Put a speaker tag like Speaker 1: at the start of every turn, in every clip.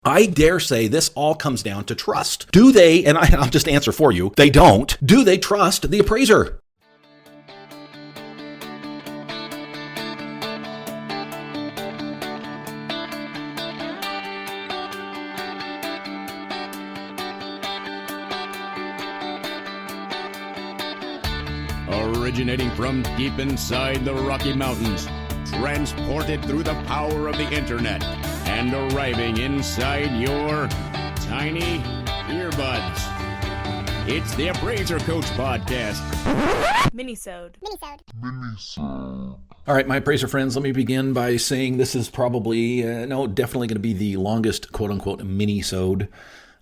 Speaker 1: I dare say this all comes down to trust. Do they, and I'll just answer for you, they don't. Do they trust the appraiser?
Speaker 2: Originating from deep inside the Rocky Mountains, transported through the power of the internet, and arriving inside your tiny earbuds. It's the Appraiser Coach Podcast.
Speaker 3: Minisode.
Speaker 1: All right, my appraiser friends, let me begin by saying this is probably, definitely going to be the longest quote-unquote mini-sode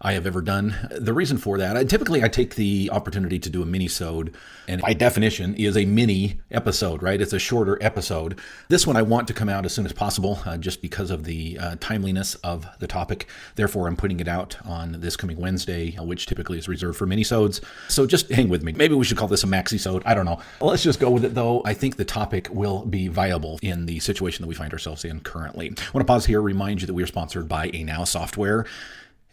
Speaker 1: I have ever done. The reason for that, I take the opportunity to do a mini-sode, and by definition is a mini episode, right? It's a shorter episode. This one I want to come out as soon as possible, just because of the timeliness of the topic. Therefore, I'm putting it out on this coming Wednesday, which typically is reserved for mini-sodes. So just hang with me. Maybe we should call this a maxi-sode. I don't know. Let's just go with it, though. I think the topic will be viable in the situation that we find ourselves in currently. I want to pause here, remind you that we are sponsored by Anow Software.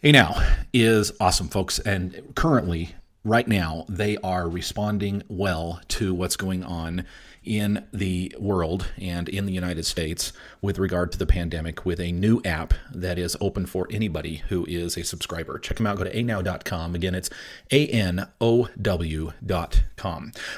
Speaker 1: Anow is awesome, folks, and currently, right now, they are responding well to what's going on in the world and in the United States with regard to the pandemic with a new app that is open for anybody who is a subscriber. Check them out. Go to anow.com. Again, it's anow.com.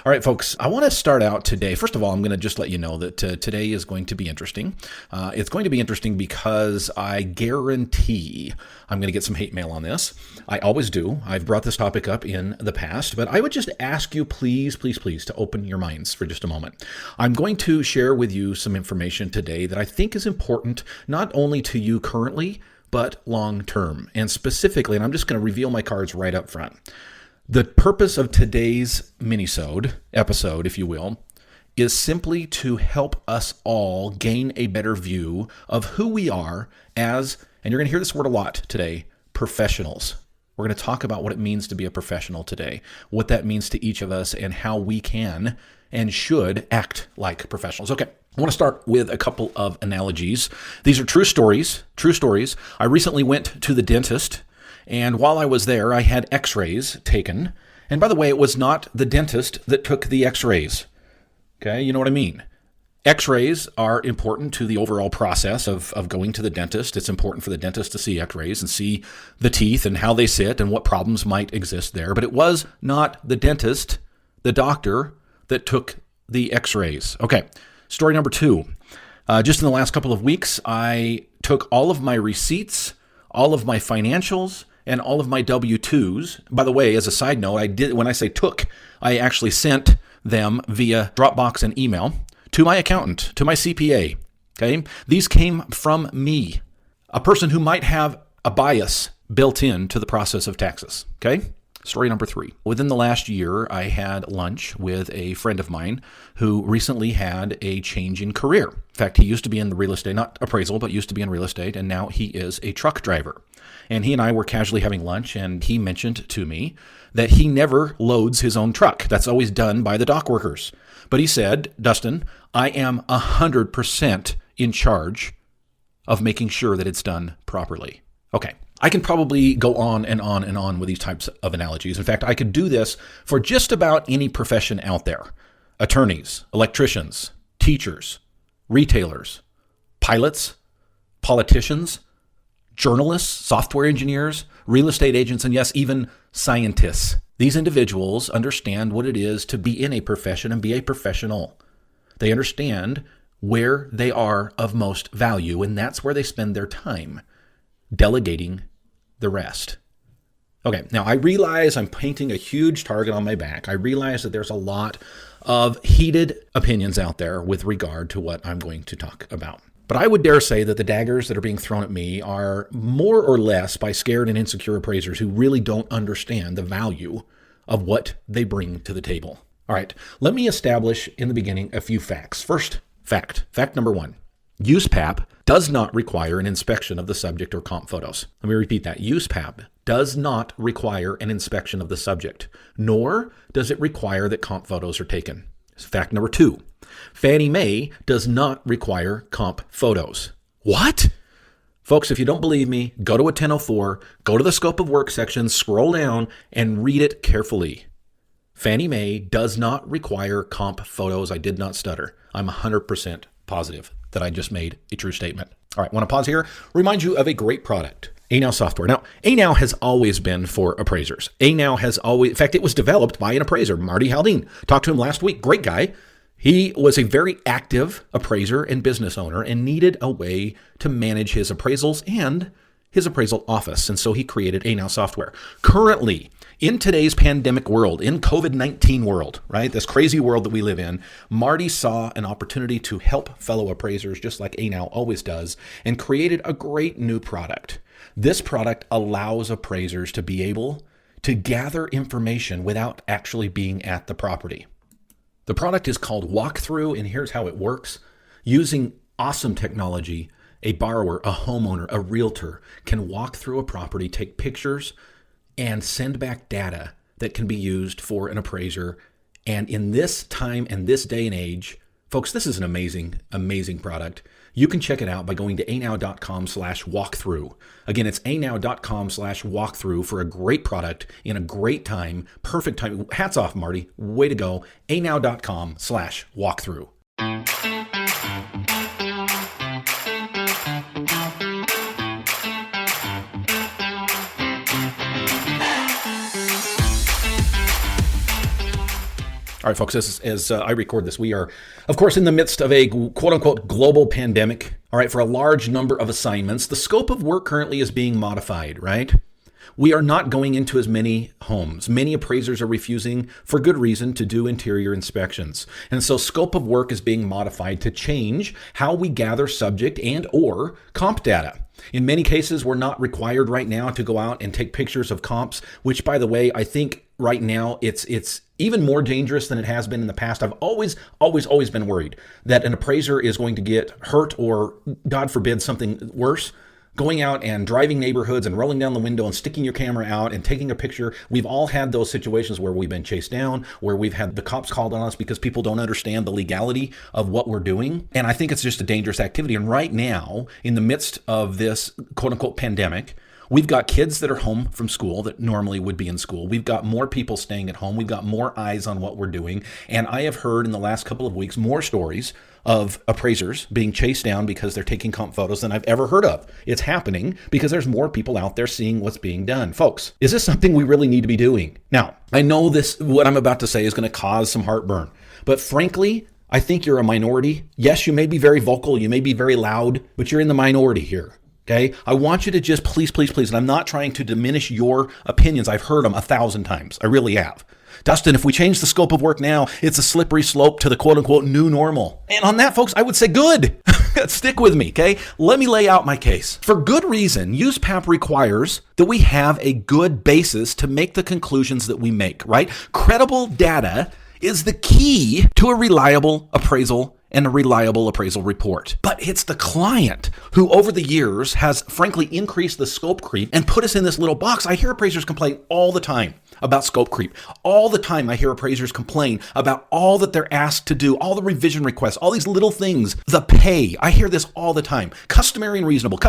Speaker 1: All right, folks, I want to start out today. First of all, I'm going to just let you know that today is going to be interesting. It's going to be interesting because I guarantee I'm going to get some hate mail on this. I always do. I've brought this topic up in the past, but I would just ask you, please, to open your minds for just a moment. I'm going to share with you some information today that I think is important, not only to you currently, but long term. And specifically, and I'm just going to reveal my cards right up front. The purpose of today's minisode, episode, if you will, is simply to help us all gain a better view of who we are as, and you're going to hear this word a lot today, professionals. We're going to talk about what it means to be a professional today, what that means to each of us, and how we can and should act like professionals. Okay, I want to start with a couple of analogies. These are true stories. I recently went to the dentist, and while I was there, I had x-rays taken. And by the way, it was not the dentist that took the x-rays. Okay, you know what I mean? X-rays are important to the overall process of going to the dentist. It's important for the dentist to see x-rays and see the teeth and how they sit and what problems might exist there. But it was not the dentist, the doctor, that took the x-rays. Okay, story number 2. Just in the last couple of weeks, I took all of my receipts, all of my financials, and all of my W-2s. By the way, as a side note, when I say took, I actually sent them via Dropbox and email to my accountant, to my CPA. Okay, these came from me, a person who might have a bias built into the process of taxes. Okay. Story number 3. Within the last year, I had lunch with a friend of mine who recently had a change in career. In fact, he used to be in the real estate, not appraisal, but used to be in real estate, and now he is a truck driver. And he and I were casually having lunch, and he mentioned to me that he never loads his own truck. That's always done by the dock workers. But he said, Dustin, I am 100% in charge of making sure that it's done properly. Okay. I can probably go on and on and on with these types of analogies. In fact, I could do this for just about any profession out there. Attorneys, electricians, teachers, retailers, pilots, politicians, journalists, software engineers, real estate agents, and yes, even scientists. These individuals understand what it is to be in a profession and be a professional. They understand where they are of most value, and that's where they spend their time, delegating the rest. Okay, now I realize I'm painting a huge target on my back. I realize that there's a lot of heated opinions out there with regard to what I'm going to talk about. But I would dare say that the daggers that are being thrown at me are more or less by scared and insecure appraisers who really don't understand the value of what they bring to the table. All right, let me establish in the beginning a few facts. First, fact number 1. USPAP does not require an inspection of the subject or comp photos. Let me repeat that. USPAP does not require an inspection of the subject, nor does it require that comp photos are taken. Fact number 2. Fannie Mae does not require comp photos. What? Folks, if you don't believe me, go to a 1004, go to the scope of work section, scroll down, and read it carefully. Fannie Mae does not require comp photos. I did not stutter. I'm 100% positive that I just made a true statement. All right, want to pause here? Remind you of a great product, ANow software. Now, ANow has always been for appraisers. ANow has always, in fact, it was developed by an appraiser, Marty Haldane. Talked to him last week. Great guy. He was a very active appraiser and business owner and needed a way to manage his appraisals and his appraisal office. And so he created ANow software. Currently, in today's pandemic world, in COVID-19 world, right, this crazy world that we live in, Marty saw an opportunity to help fellow appraisers, just like ANow always does, and created a great new product. This product allows appraisers to be able to gather information without actually being at the property. The product is called Walkthrough, and here's how it works. Using awesome technology, a borrower, a homeowner, a realtor can walk through a property, take pictures, and send back data that can be used for an appraiser. And in this time and this day and age, folks, this is an amazing, amazing product. You can check it out by going to anow.com/walkthrough. Again, it's anow.com/walkthrough for a great product in a great time, perfect time. Hats off, Marty. Way to go. anow.com/walkthrough. All right, folks, as I record this, we are, of course, in the midst of a quote-unquote global pandemic. All right, for a large number of assignments, the scope of work currently is being modified, right? We are not going into as many homes. Many appraisers are refusing, for good reason, to do interior inspections. And so scope of work is being modified to change how we gather subject and or comp data. In many cases, we're not required right now to go out and take pictures of comps, which, by the way, I think right now it's even more dangerous than it has been in the past. I've always been worried that an appraiser is going to get hurt or, God forbid, something worse, going out and driving neighborhoods and rolling down the window and sticking your camera out and taking a picture. We've all had those situations where we've been chased down, where we've had the cops called on us because people don't understand the legality of what we're doing. And I think it's just a dangerous activity. And right now, in the midst of this quote unquote pandemic, we've got kids that are home from school that normally would be in school. We've got more people staying at home. We've got more eyes on what we're doing. And I have heard in the last couple of weeks more stories of appraisers being chased down because they're taking comp photos than I've ever heard of. It's happening because there's more people out there seeing what's being done. Folks, is this something we really need to be doing? Now, I know what I'm about to say is going to cause some heartburn, but frankly, I think you're a minority. Yes, you may be very vocal, you may be very loud, but you're in the minority here. Okay, I want you to just please, and I'm not trying to diminish your opinions. I've heard them 1,000 times. I really have. Dustin, if we change the scope of work now, it's a slippery slope to the quote unquote new normal. And on that, folks, I would say good. Stick with me, okay? Let me lay out my case. For good reason, USPAP requires that we have a good basis to make the conclusions that we make, right? Credible data is the key to a reliable appraisal and a reliable appraisal report. But it's the client who over the years has frankly increased the scope creep and put us in this little box. I hear appraisers complain all the time about scope creep. All the time I hear appraisers complain about all that they're asked to do, all the revision requests, all these little things, the pay. I hear this all the time. Customary and reasonable.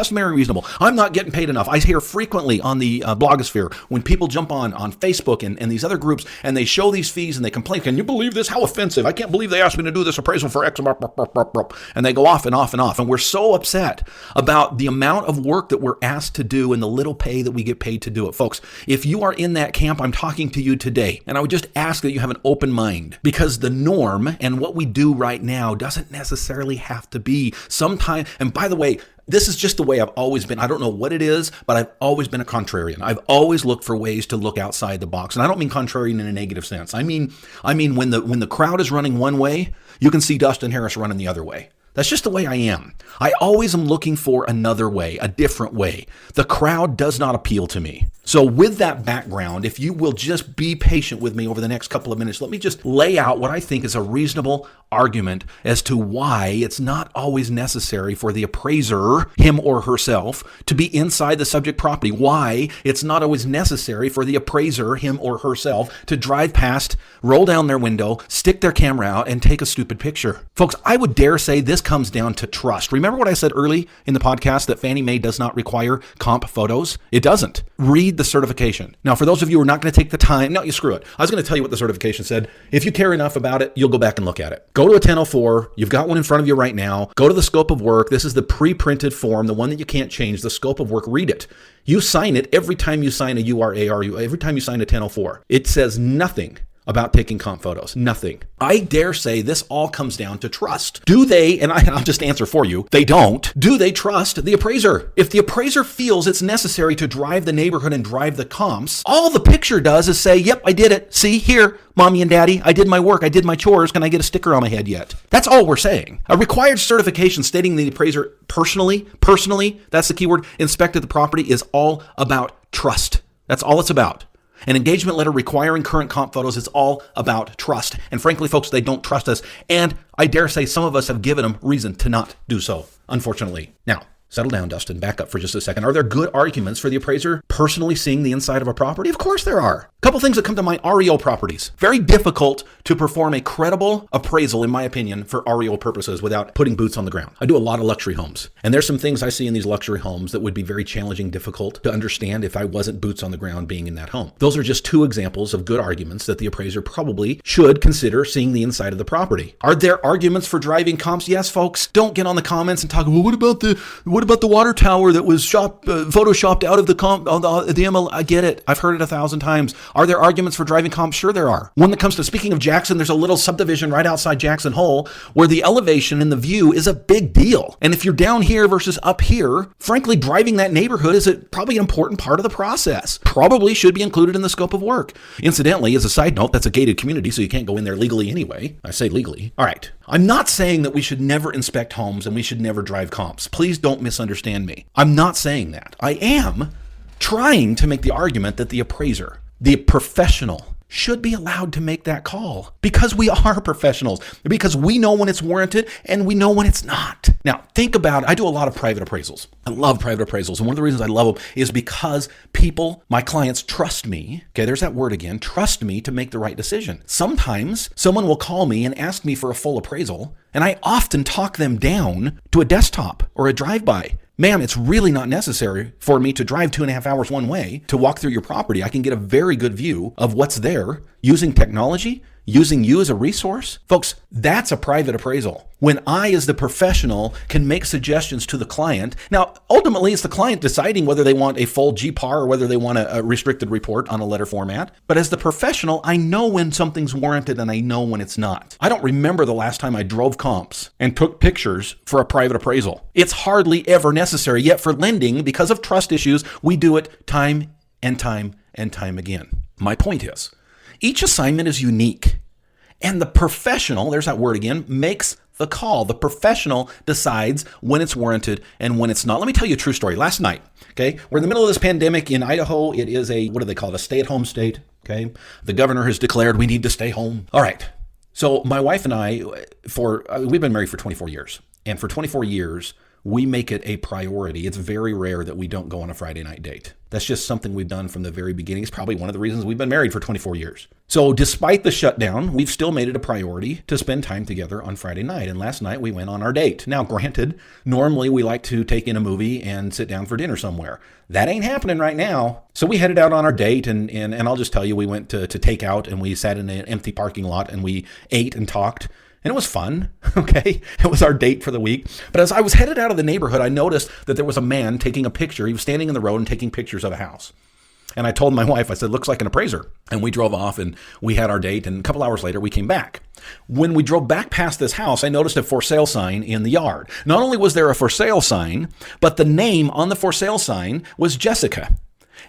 Speaker 1: I'm not getting paid enough. I hear frequently on the blogosphere when people jump on Facebook and these other groups and they show these fees and they complain, can you believe this? How offensive. I can't believe they asked me to do this appraisal for X amount. And they go off and off and off. And we're so upset about the amount of work that we're asked to do and the little pay that we get paid to do it. Folks, if you are in that camp, I'm talking to you today. And I would just ask that you have an open mind, because the norm and what we do right now doesn't necessarily have to be sometime. And by the way, this is just the way I've always been. I don't know what it is, but I've always been a contrarian. I've always looked for ways to look outside the box. And I don't mean contrarian in a negative sense. I mean when the crowd is running one way, you can see Dustin Harris running the other way. That's just the way I am. I always am looking for another way, a different way. The crowd does not appeal to me. So with that background, if you will just be patient with me over the next couple of minutes, let me just lay out what I think is a reasonable argument as to why it's not always necessary for the appraiser, him or herself, to be inside the subject property. Why it's not always necessary for the appraiser, him or herself, to drive past, roll down their window, stick their camera out, and take a stupid picture. Folks, I would dare say this comes down to trust. Remember what I said early in the podcast that Fannie Mae does not require comp photos? It doesn't. Read the certification. Now, for those of you who are not going to take the time, no, you screw it. I was going to tell you what the certification said. If you care enough about it, you'll go back and look at it. Go to a 1004. You've got one in front of you right now. Go to the scope of work. This is the pre-printed form, the one that you can't change, the scope of work. Read it. You sign it every time you sign a URAR, every time you sign a 1004. It says nothing about taking comp photos. Nothing. I dare say this all comes down to trust. Do they, and I'll just answer for you, they don't, do they trust the appraiser? If the appraiser feels it's necessary to drive the neighborhood and drive the comps, all the picture does is say, yep, I did it. See, here, mommy and daddy, I did my work. I did my chores. Can I get a sticker on my head yet? That's all we're saying. A required certification stating the appraiser personally, that's the keyword, inspected the property is all about trust. That's all it's about. An engagement letter requiring current comp photos is all about trust. And frankly, folks, they don't trust us. And I dare say some of us have given them reason to not do so, unfortunately. Now, settle down, Dustin. Back up for just a second. Are there good arguments for the appraiser personally seeing the inside of a property? Of course there are. A couple things that come to mind. REO properties. Very difficult to perform a credible appraisal, in my opinion, for REO purposes without putting boots on the ground. I do a lot of luxury homes. And there's some things I see in these luxury homes that would be very challenging, difficult to understand if I wasn't boots on the ground being in that home. Those are just two examples of good arguments that the appraiser probably should consider seeing the inside of the property. Are there arguments for driving comps? Yes, folks. Don't get on the comments and talk, well, what about the water tower that was photoshopped out of the ML? I get it. I've heard it 1,000 times. Are there arguments for driving comps? Sure there are. When it comes to, speaking of Jackson, there's a little subdivision right outside Jackson Hole where the elevation and the view is a big deal. And if you're down here versus up here, frankly, driving that neighborhood is probably an important part of the process. Probably should be included in the scope of work. Incidentally, as a side note, that's a gated community, so you can't go in there legally anyway. I say legally. All right. I'm not saying that we should never inspect homes and we should never drive comps. Please don't misunderstand me. I'm not saying that. I am trying to make the argument that the appraiser, the professional, should be allowed to make that call because we are professionals, because we know when it's warranted and we know when it's not. Now, think about it. I do a lot of private appraisals. I love private appraisals. And one of the reasons I love them is because people, my clients, trust me. Okay, there's that word again. Trust me to make the right decision. Sometimes someone will call me and ask me for a full appraisal, and I often talk them down to a desktop or a drive-by. Ma'am, it's really not necessary for me to drive 2.5 hours one way to walk through your property. I can get a very good view of what's there using technology, using you as a resource. Folks, that's a private appraisal. When I, as the professional, can make suggestions to the client. Now, ultimately, it's the client deciding whether they want a full GPAR or whether they want a restricted report on a letter format. But as the professional, I know when something's warranted and I know when it's not. I don't remember the last time I drove comps and took pictures for a private appraisal. It's hardly ever necessary. Yet for lending, because of trust issues, we do it time and time and time again. My point is, each assignment is unique. And the professional, there's that word again, makes the call. The professional decides when it's warranted and when it's not. Let me tell you a true story. Last night, okay, we're in the middle of this pandemic in Idaho. It is what do they call it? A stay-at-home state, okay? The governor has declared we need to stay home. All right. So my wife and I, we've been married for 24 years. And for 24 years, we make it a priority. It's very rare that we don't go on a Friday night date. That's just something we've done from the very beginning. It's probably one of the reasons we've been married for 24 years. So despite the shutdown, we've still made it a priority to spend time together on Friday night. And last night we went on our date. Now, granted, normally we like to take in a movie and sit down for dinner somewhere. That ain't happening right now. So we headed out on our date and I'll just tell you, we went to take out and we sat in an empty parking lot and we ate and talked. And it was fun, okay? It was our date for the week. But as I was headed out of the neighborhood, I noticed that there was a man taking a picture. He was standing in the road and taking pictures of a house. And I told my wife, I said, looks like an appraiser. And we drove off and we had our date. And a couple hours later, we came back. When we drove back past this house, I noticed a for sale sign in the yard. Not only was there a for sale sign, but the name on the for sale sign was Jessica.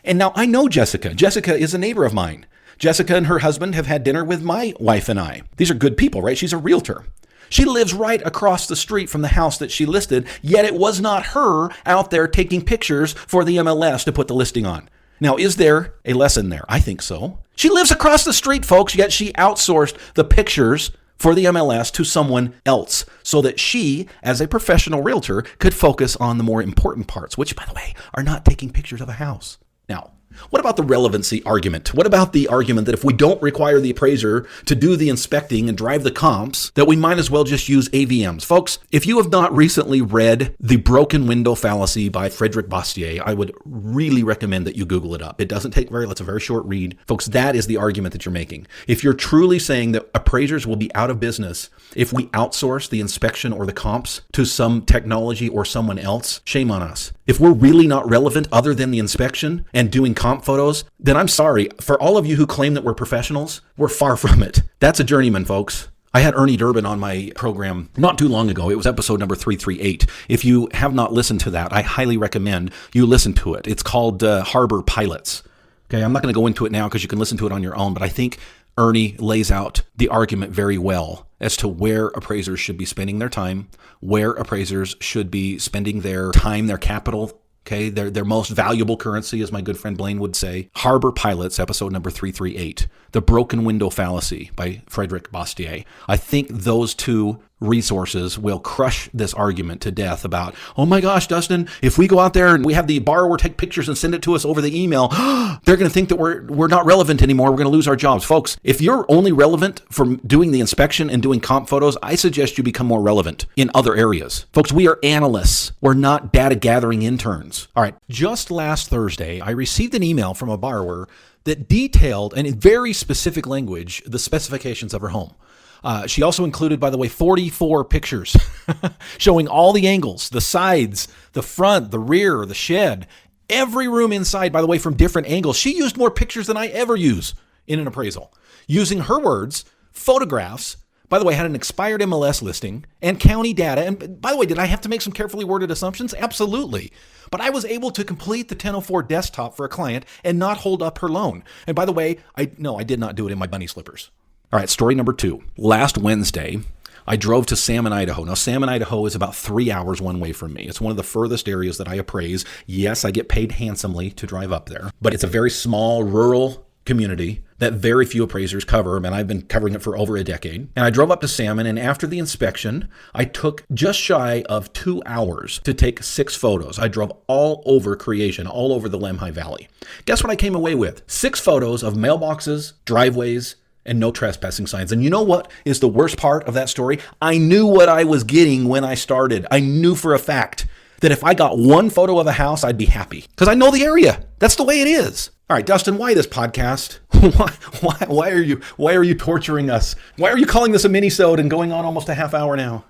Speaker 1: And now I know Jessica. Jessica is a neighbor of mine. Jessica and her husband have had dinner with my wife and I. These are good people, right? She's a realtor. She lives right across the street from the house that she listed, yet it was not her out there taking pictures for the MLS to put the listing on. Now, is there a lesson there? I think so. She lives across the street, folks, yet she outsourced the pictures for the MLS to someone else so that she, as a professional realtor, could focus on the more important parts, which, by the way, are not taking pictures of a house. Now, what about the relevancy argument? What about the argument that if we don't require the appraiser to do the inspecting and drive the comps, that we might as well just use AVMs? Folks, if you have not recently read The Broken Window Fallacy by Frederick Bastiat, I would really recommend that you Google it up. It doesn't take it's a very short read. Folks, that is the argument that you're making. If you're truly saying that appraisers will be out of business if we outsource the inspection or the comps to some technology or someone else, shame on us. If we're really not relevant other than the inspection and doing comp photos, then I'm sorry. For all of you who claim that we're professionals, we're far from it. That's a journeyman, folks. I had Ernie Durbin on my program not too long ago. It was episode number 338. If you have not listened to that, I highly recommend you listen to it. It's called Harbor Pilots. Okay, I'm not going to go into it now because you can listen to it on your own, but I think Ernie lays out the argument very well as to where appraisers should be spending their time, where appraisers should be spending their time, their capital, okay, their most valuable currency, as my good friend Blaine would say. Harbor Pilots, episode number 338, The Broken Window Fallacy by Frederick Bastiat. I think those two resources will crush this argument to death about, oh my gosh, Dustin, if we go out there and we have the borrower take pictures and send it to us over the email, they're going to think that we're not relevant anymore. We're going to lose our jobs. Folks, if you're only relevant for doing the inspection and doing comp photos, I suggest you become more relevant in other areas. Folks, we are analysts. We're not data gathering interns. All right. Just last Thursday, I received an email from a borrower that detailed, and in very specific language, the specifications of her home. She also included, by the way, 44 pictures showing all the angles, the sides, the front, the rear, the shed, every room inside, by the way, from different angles. She used more pictures than I ever use in an appraisal. Using her words, photographs, by the way, had an expired MLS listing and county data. And by the way, did I have to make some carefully worded assumptions? Absolutely. But I was able to complete the 1004 desktop for a client and not hold up her loan. And by the way, I did not do it in my bunny slippers. All right, story number 2. Last Wednesday, I drove to Salmon, Idaho. Now, Salmon, Idaho is about 3 hours one way from me. It's one of the furthest areas that I appraise. Yes, I get paid handsomely to drive up there, but it's a very small rural community that very few appraisers cover, and I've been covering it for over a decade. And I drove up to Salmon, and after the inspection, I took just shy of 2 hours to take 6 photos. I drove all over Creation, all over the Lemhi Valley. Guess what I came away with? 6 photos of mailboxes, driveways, and no trespassing signs. And you know what is the worst part of that story? I knew what I was getting when I started. I knew for a fact that if I got one photo of a house, I'd be happy because I know the area. That's the way it is. All right, Dustin, why this podcast? Why are you torturing us? Why are you calling this a mini-sode and going on almost a half hour now?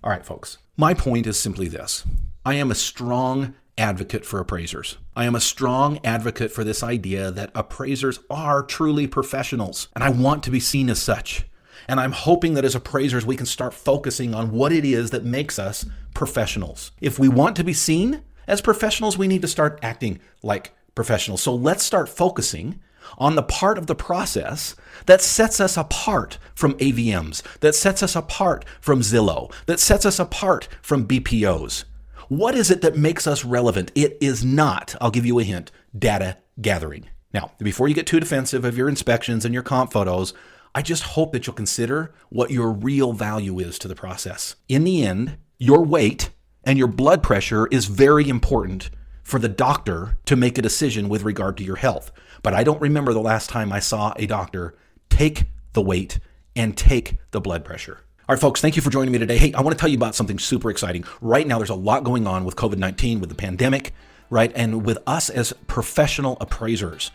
Speaker 1: All right, folks, my point is simply this. I am a strong advocate for appraisers. I am a strong advocate for this idea that appraisers are truly professionals, and I want to be seen as such. And I'm hoping that as appraisers, we can start focusing on what it is that makes us professionals. If we want to be seen as professionals, we need to start acting like professionals. So let's start focusing on the part of the process that sets us apart from AVMs, that sets us apart from Zillow, that sets us apart from BPOs. What is it that makes us relevant? It is not, I'll give you a hint, data gathering. Now, before you get too defensive of your inspections and your comp photos, I just hope that you'll consider what your real value is to the process. In the end, your weight and your blood pressure is very important for the doctor to make a decision with regard to your health. But I don't remember the last time I saw a doctor take the weight and take the blood pressure. All right, folks, thank you for joining me today. Hey, I want to tell you about something super exciting. Right now, there's a lot going on with COVID-19, with the pandemic, right? And with us as professional appraisers.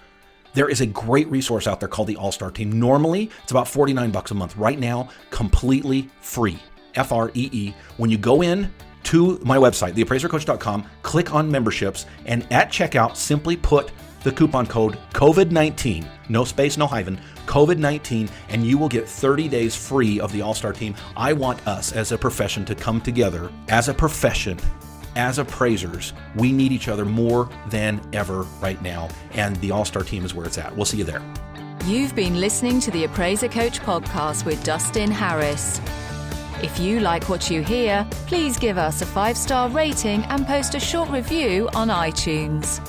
Speaker 1: There is a great resource out there called the All-Star Team. Normally, it's about $49 a month. Right now, completely free, Free. When you go in to my website, theappraisercoach.com, click on memberships, and at checkout, simply put the coupon code COVID-19, no space, no hyphen, COVID-19, and you will get 30 days free of the All-Star Team. I want us as a profession to come together as a profession. As appraisers, we need each other more than ever right now, and the All-Star Team is where it's at. We'll see you there.
Speaker 4: You've been listening to the Appraiser Coach podcast with Dustin Harris. If you like what you hear, please give us a 5-star rating and post a short review on iTunes.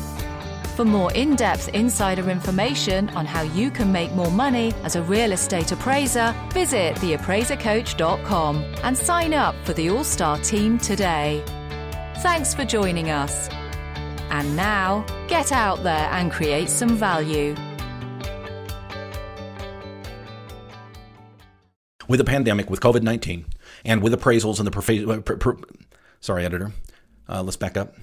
Speaker 4: For more in-depth insider information on how you can make more money as a real estate appraiser, visit theappraisercoach.com and sign up for the All-Star team today. Thanks for joining us. And now, get out there and create some value.
Speaker 1: With the pandemic, with COVID-19, and with appraisals and the sorry, editor. Let's back up.